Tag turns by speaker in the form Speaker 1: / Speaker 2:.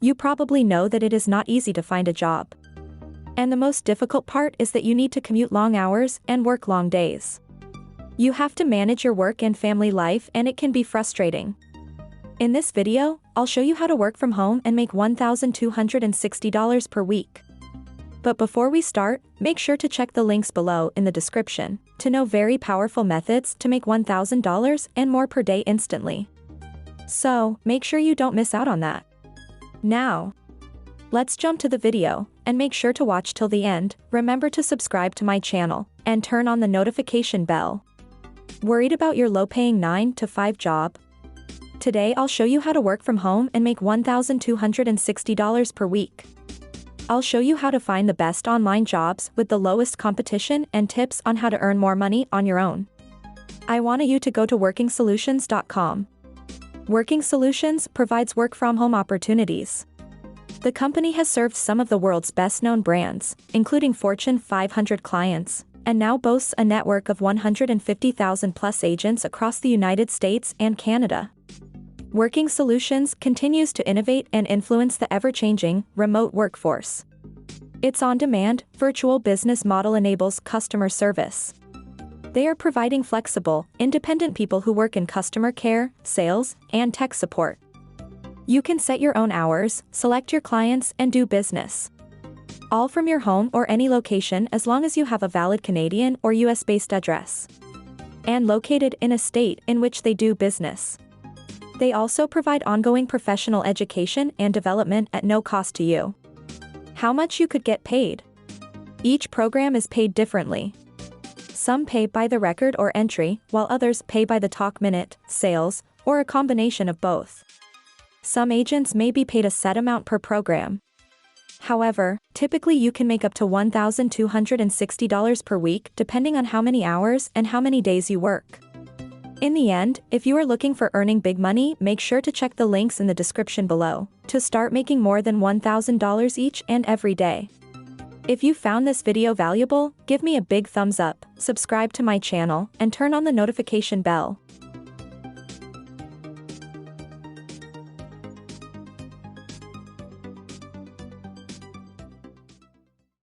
Speaker 1: You probably know that it is not easy to find a job. And the most difficult part is that you need to commute long hours and work long days. You have to manage your work and family life, and it can be frustrating. In this video, I'll show you how to work from home and make $1,260 per week. But before we start, make sure to check the links below in the description to know very powerful methods to make $1,000 and more per day instantly. So, make sure you don't miss out on that. Now, let's jump to the video, and make sure to watch till the end. Remember to subscribe to my channel, and turn on the notification bell. Worried about your low-paying 9-to-5 job? Today I'll show you how to work from home and make $1,260 per week. I'll show you how to find the best online jobs with the lowest competition and tips on how to earn more money on your own. I want you to go to workingsolutions.com. Working Solutions provides work-from-home opportunities. The company has served some of the world's best-known brands, including Fortune 500 clients, and now boasts a network of 150,000-plus agents across the United States and Canada. Working Solutions continues to innovate and influence the ever-changing remote workforce. Its on-demand, virtual business model enables customer service. They are providing flexible, independent people who work in customer care, sales, and tech support. You can set your own hours, select your clients, and do business. All from your home or any location as long as you have a valid Canadian or US-based address. And located in a state in which they do business. They also provide ongoing professional education and development at no cost to you. How much you could get paid? Each program is paid differently. Some pay by the record or entry, while others pay by the talk minute, sales, or a combination of both. Some agents may be paid a set amount per program. However, typically you can make up to $1,260 per week depending on how many hours and how many days you work. In the end, if you are looking for earning big money, make sure to check the links in the description below to start making more than $1,000 each and every day. If you found this video valuable, give me a big thumbs up, subscribe to my channel, and turn on the notification bell.